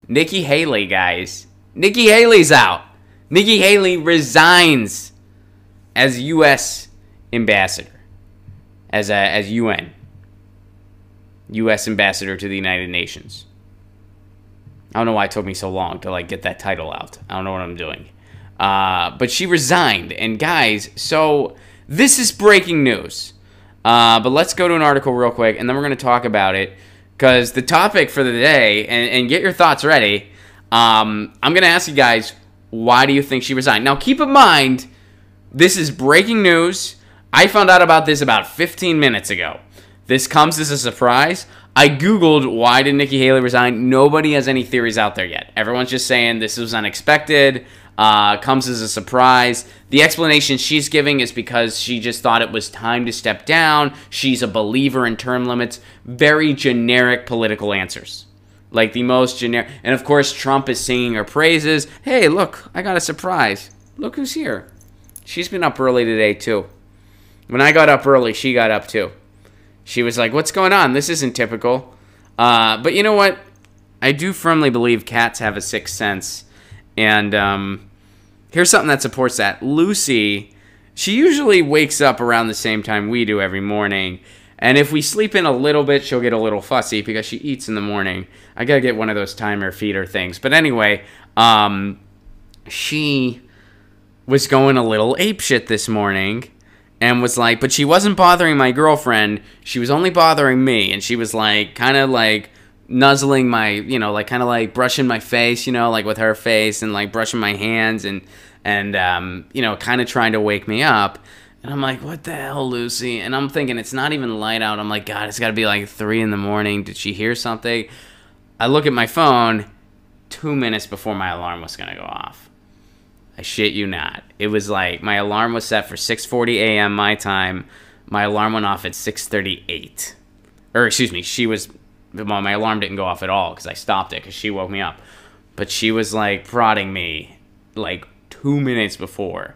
Nikki Haley, guys. Nikki Haley's out. Nikki Haley resigns as U.S. ambassador. As UN. U.S. ambassador to the United Nations. I don't know why it took me so long to get that title out. I don't know what I'm doing. But she resigned. And guys, so this is breaking news. But let's go to an article real quick, and then we're going to talk about it. Because the topic for the day, and get your thoughts ready, I'm going to ask you guys, why do you think she resigned? Now, keep in mind, this is breaking news. I found out about this about 15 minutes ago. This comes as a surprise. I Googled, why did Nikki Haley resign? Nobody has any theories out there yet. Everyone's just saying this was unexpected. Comes as a surprise. The explanation she's giving is because she just thought it was time to step down. She's a believer in term limits. Very generic political answers. Like the most generic. And of course, Trump is singing her praises. Hey, look, I got a surprise. Look who's here. She's been up early today, too. When I got up early, she got up, too. She was like, what's going on? This isn't typical. But you know what? I do firmly believe cats have a sixth sense. And here's something that supports that. Lucy, she usually wakes up around the same time we do every morning. And if we sleep in a little bit, she'll get a little fussy because she eats in the morning. I got to get one of those timer feeder things. But anyway, she was going a little apeshit this morning. And was like, but she wasn't bothering my girlfriend. She was only bothering me. And she was like, kind of like nuzzling my, kind of like brushing my face, like with her face, and like brushing my hands and kind of trying to wake me up. And I'm like, what the hell, Lucy? And I'm thinking, it's not even light out. I'm like, God, it's got to be like 3 in the morning. Did she hear something? I look at my phone 2 minutes before my alarm was going to go off. I shit you not. It was like, my alarm was set for 6:40 a.m. my time. My alarm went off at 6:38. Or, excuse me, my alarm didn't go off at all because I stopped it because she woke me up. But she was, like, prodding me, like, 2 minutes before.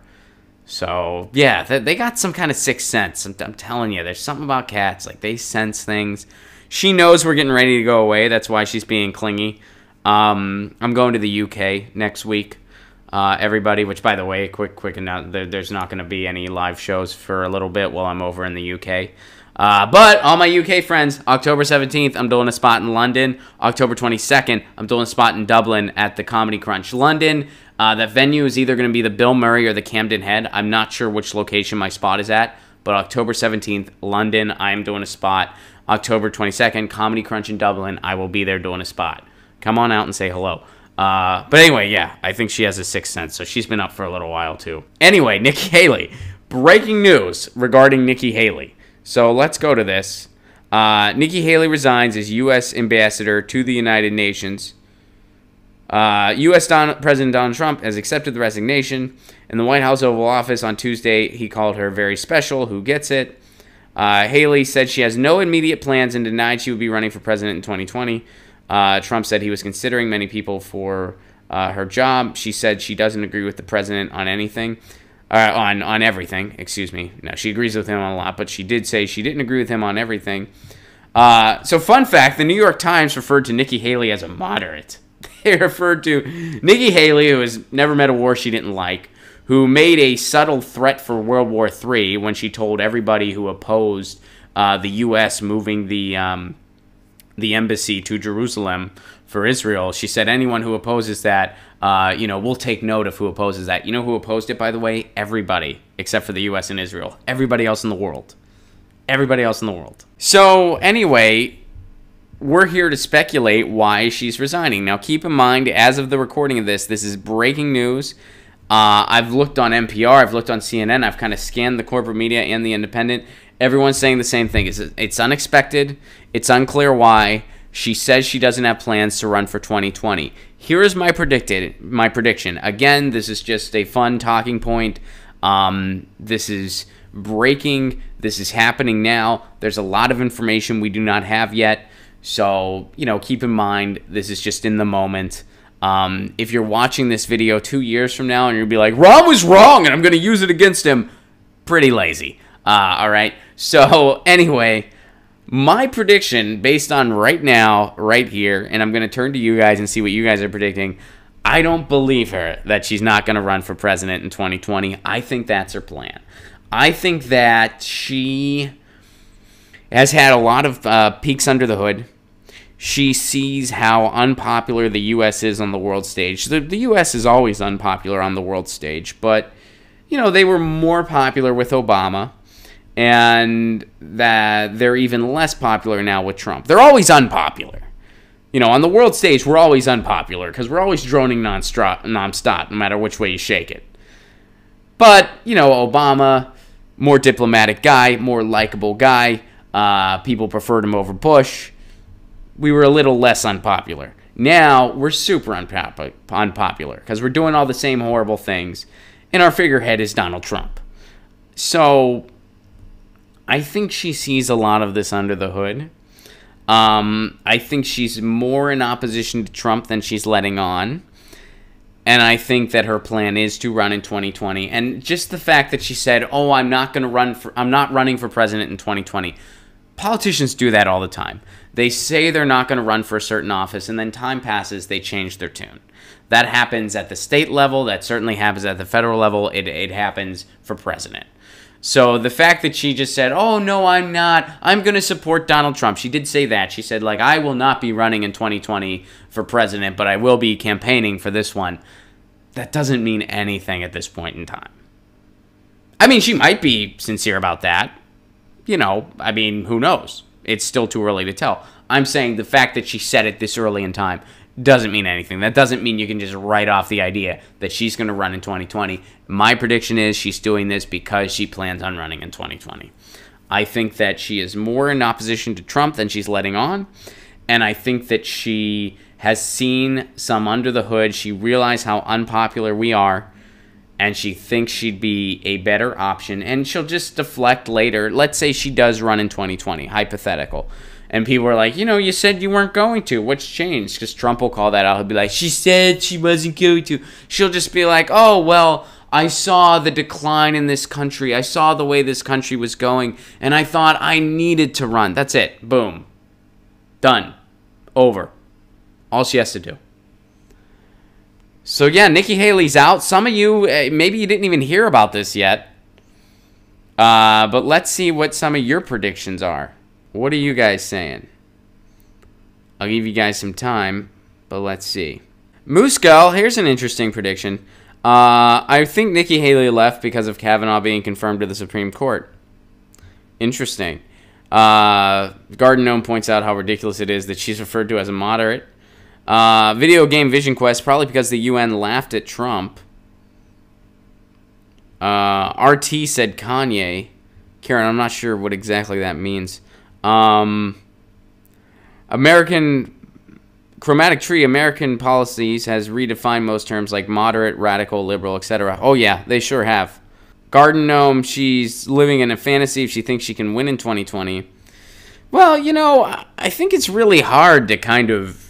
So, yeah, they got some kind of sixth sense. I'm telling you, there's something about cats. Like, they sense things. She knows we're getting ready to go away. That's why she's being clingy. I'm going to the UK next week. Everybody, which by the way, quick announcement, there's not going to be any live shows for a little bit while I'm over in the UK. But all my UK friends, October 17th, I'm doing a spot in London. October 22nd, I'm doing a spot in Dublin at the Comedy Crunch London. That venue is either going to be the Bill Murray or the Camden Head. I'm not sure which location my spot is at, but October 17th, London, I am doing a spot. October 22nd, Comedy Crunch in Dublin, I will be there doing a spot. Come on out and say hello. But anyway, yeah, I think she has a sixth sense, so she's been up for a little while, too. Anyway, Nikki Haley. Breaking news regarding Nikki Haley. So let's go to this. Nikki Haley resigns as U.S. ambassador to the United Nations. U.S. President Donald Trump has accepted the resignation. In the White House Oval Office on Tuesday, he called her very special. Who gets it? Haley said she has no immediate plans and denied she would be running for president in 2020. Trump said he was considering many people for her job. She said she doesn't agree with the president on anything. On everything, excuse me. No, she agrees with him on a lot, but she did say she didn't agree with him on everything. So fun fact, the New York Times referred to Nikki Haley as a moderate. They referred to Nikki Haley, who has never met a war she didn't like, who made a subtle threat for World War III when she told everybody who opposed the U.S. moving the embassy to Jerusalem for Israel. She said anyone who opposes that, we'll take note of who opposes that. You know who opposed it, by the way? Everybody, except for the U.S. and Israel. Everybody else in the world. Everybody else in the world. So anyway, we're here to speculate why she's resigning. Now, keep in mind, as of the recording of this is breaking news. I've looked on NPR. I've looked on CNN. I've kind of scanned the corporate media and the independent. Everyone's saying the same thing. It's unexpected. It's unclear why. She says she doesn't have plans to run for 2020. Here is my prediction. Again, this is just a fun talking point. This is breaking. This is happening now. There's a lot of information we do not have yet. So, keep in mind, this is just in the moment. If you're watching this video 2 years from now and you'll be like, Ron was wrong and I'm going to use it against him, pretty lazy. All right. So anyway, My prediction, based on right now, right here, and I'm going to turn to you guys and see what you guys are predicting. I don't believe her that she's not going to run for president in 2020. I think that's her plan. I think that she has had a lot of peeks under the hood. She sees how unpopular the U.S. is on the world stage. The U.S. is always unpopular on the world stage, but, they were more popular with Obama, and that they're even less popular now with Trump. They're always unpopular. On the world stage, we're always unpopular because we're always droning nonstop, no matter which way you shake it. But, Obama, more diplomatic guy, more likable guy. People preferred him over Bush. We were a little less unpopular. Now, we're super unpopular because we're doing all the same horrible things, and our figurehead is Donald Trump. So, I think she sees a lot of this under the hood. I think she's more in opposition to Trump than she's letting on. And I think that her plan is to run in 2020. And just the fact that she said, I'm not running for president in 2020. Politicians do that all the time. They say they're not going to run for a certain office, and then time passes, they change their tune. That happens at the state level. That certainly happens at the federal level. It happens for president. So the fact that she just said, no, I'm not. I'm going to support Donald Trump. She did say that. She said, I will not be running in 2020 for president, but I will be campaigning for this one. That doesn't mean anything at this point in time. I mean, she might be sincere about that. Who knows? It's still too early to tell. I'm saying the fact that she said it this early in time doesn't mean anything. That doesn't mean you can just write off the idea that she's going to run in 2020. My prediction is she's doing this because she plans on running in 2020. I think that she is more in opposition to Trump than she's letting on, and I think that she has seen some under the hood. She realized how unpopular we are, and she thinks she'd be a better option, and she'll just deflect later. Let's say she does run in 2020, hypothetical. And people are like, you said you weren't going to. What's changed? Because Trump will call that out. He'll be like, she said she wasn't going to. She'll just be like, I saw the decline in this country. I saw the way this country was going, and I thought I needed to run. That's it. Boom. Done. Over. All she has to do. So, yeah, Nikki Haley's out. Some of you, maybe you didn't even hear about this yet. But let's see what some of your predictions are. What are you guys saying? I'll give you guys some time, but let's see. Moose Gull, here's an interesting prediction. I think Nikki Haley left because of Kavanaugh being confirmed to the Supreme Court. Interesting. Garden Gnome points out how ridiculous it is that she's referred to as a moderate. Video Game Vision Quest, probably because the UN laughed at Trump. RT said Kanye. Karen, I'm not sure what exactly that means. American Chromatic Tree, American policies has redefined most terms like moderate, radical, liberal, etc. Oh yeah, they sure have. Garden Gnome, she's living in a fantasy if she thinks she can win in 2020. Well, I think it's really hard to kind of,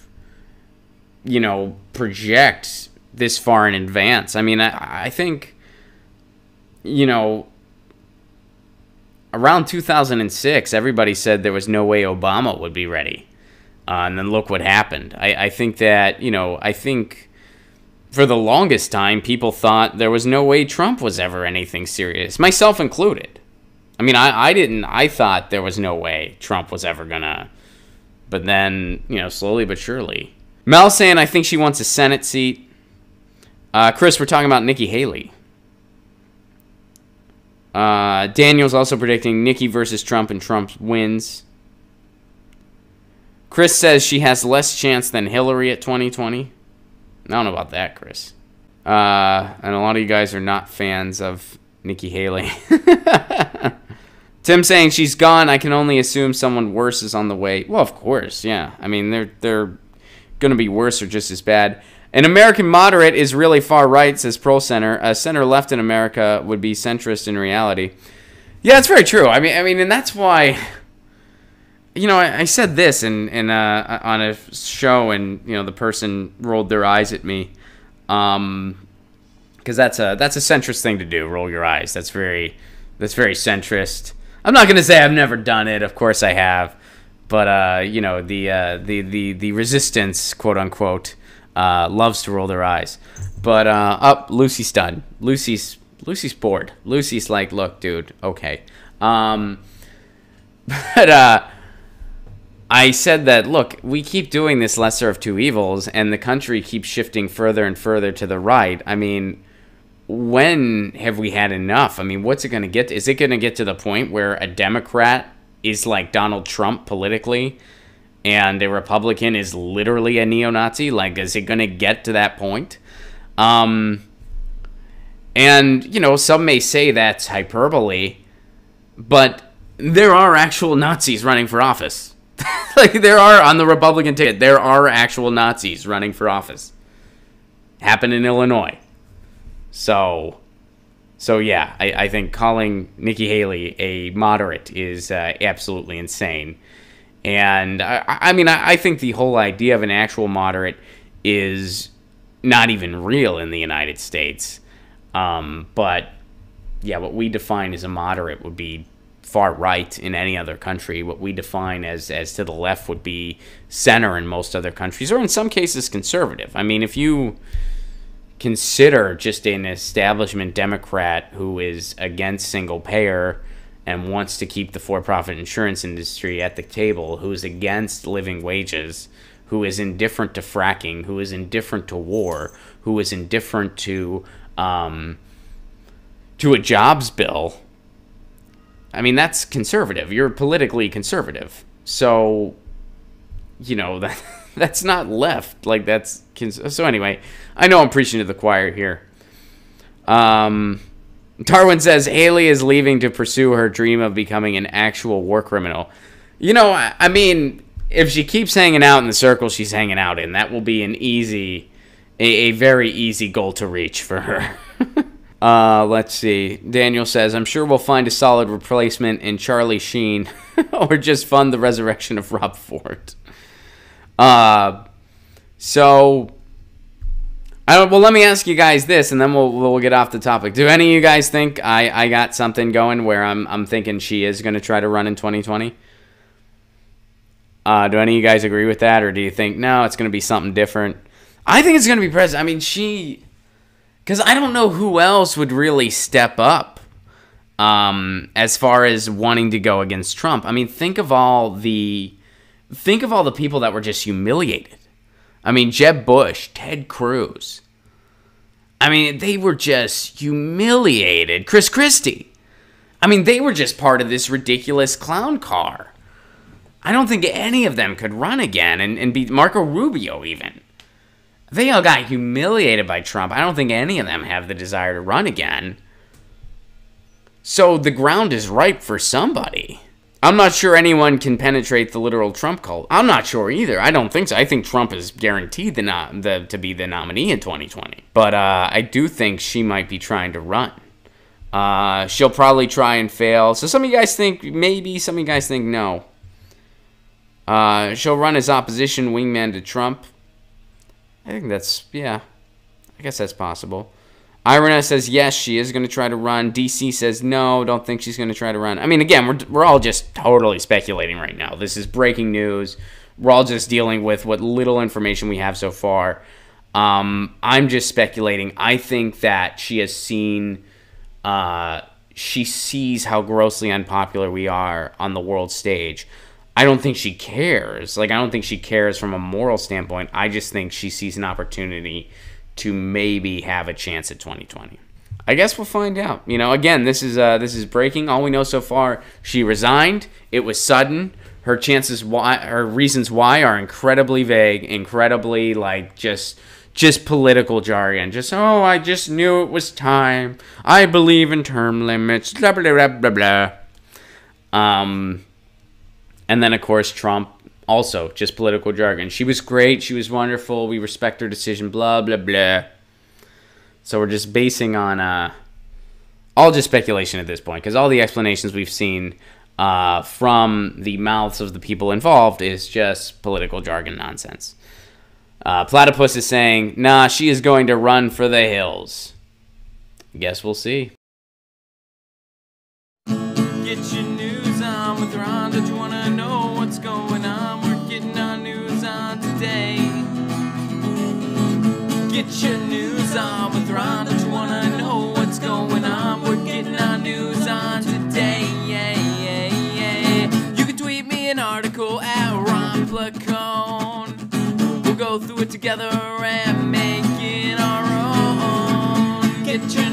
project this far in advance. I mean, I think, around 2006, everybody said there was no way Obama would be ready. And then look what happened. I think that, I think for the longest time, people thought there was no way Trump was ever anything serious, myself included. I mean, I thought there was no way Trump was ever gonna, but then, slowly but surely. Mel saying, I think she wants a Senate seat. Chris, we're talking about Nikki Haley. Daniel's also predicting Nikki versus Trump and Trump wins. Chris says she has less chance than Hillary at 2020. I don't know about that, Chris. And a lot of you guys are not fans of Nikki Haley. Tim saying she's gone. I can only assume someone worse is on the way. Well, of course, yeah. I mean, they're going to be worse or just as bad. An American moderate is really far right, says Pro Center. A center left in America would be centrist in reality. Yeah, it's very true. I mean, and that's why, I said this on a show, and the person rolled their eyes at me, because that's a centrist thing to do. Roll your eyes. That's very centrist. I'm not gonna say I've never done it. Of course I have, But you know, the resistance, quote unquote, loves to roll their eyes. But Lucy's done. Lucy's bored. Lucy's like, look, dude, okay. But I said that, look, we keep doing this lesser of two evils, and the country keeps shifting further and further to the right. I mean, when have we had enough? I mean, what's it going to get to? Is it going to get to the point where a Democrat is like Donald Trump politically, and a Republican is literally a neo-Nazi? Like, is it going to get to that point? And, you know, some may say that's hyperbole, but there are actual Nazis running for office. Like, there are, on the Republican ticket, there are actual Nazis running for office. Happened in Illinois. So yeah, I think calling Nikki Haley a moderate is absolutely insane. And I mean, I think the whole idea of an actual moderate is not even real in the United States. But yeah, what we define as a moderate would be far right in any other country. What we define as to the left would be center in most other countries, or in some cases conservative. I mean, if you consider just an establishment Democrat who is against single payer and wants to keep the for-profit insurance industry at the table, who is against living wages, who is indifferent to fracking, who is indifferent to war, who is indifferent to a jobs bill, I mean, that's conservative. You're politically conservative. So, you know, that's not left. Like, that's... So anyway, I know I'm preaching to the choir here. Darwin says, Haley is leaving to pursue her dream of becoming an actual war criminal. You know, I mean, if she keeps hanging out in the circle she's hanging out in, that will be an easy... a very easy goal to reach for her. Let's see. Daniel says, I'm sure we'll find a solid replacement in Charlie Sheen or just fund the resurrection of Rob Ford. So, well, let me ask you guys this, and then we'll get off the topic. Do any of you guys think I got something going where I'm thinking she is going to try to run in 2020? Do any of you guys agree with that, or do you think, no, it's going to be something different? I think it's going to be president. I mean, because I don't know who else would really step up as far as wanting to go against Trump. I mean, think of all the people that were just humiliated. I mean, Jeb Bush, Ted Cruz. I mean, they were just humiliated. Chris Christie. I mean, they were just part of this ridiculous clown car. I don't think any of them could run again and beat Marco Rubio even. They all got humiliated by Trump. I don't think any of them have the desire to run again. So the ground is ripe for somebody. I'm not sure anyone can penetrate the literal Trump cult. I'm not sure either. I don't think so. I think Trump is guaranteed to be the nominee in 2020. But I do think she might be trying to run. She'll probably try and fail. So some of you guys think maybe, some of you guys think no. She'll run as opposition wingman to Trump. I think that's, yeah, I guess that's possible. Irina says, yes, she is going to try to run. DC says, no, don't think she's going to try to run. I mean, again, we're all just totally speculating right now. This is breaking news. We're all just dealing with what little information we have so far. I'm just speculating. I think that she has seen, she sees how grossly unpopular we are on the world stage. I don't think she cares. Like, I don't think she cares from a moral standpoint. I just think she sees an opportunity to maybe have a chance at 2020. I guess we'll find out. You know, again, this is breaking. All we know so far, she resigned. It was sudden. Her chances why, her reasons why are incredibly vague, incredibly like just political jargon. Just, oh, I just knew it was time. I believe in term limits. Blah blah blah blah blah. And then, of course, Trump, also just political jargon. She was great. She was wonderful. We respect her decision, blah, blah, blah. So we're just basing on all just speculation at this point, because all the explanations we've seen from the mouths of the people involved is just political jargon nonsense. Platypus is saying, nah, she is going to run for the hills. Guess we'll see. Get your news on with Ron. Don't you want to know what's going on? Get your news on with Ron. Don't you wanna know what's going on? We're getting our news on today. You can tweet me an article at Ron Placone. We'll go through it together and make it our own. Get your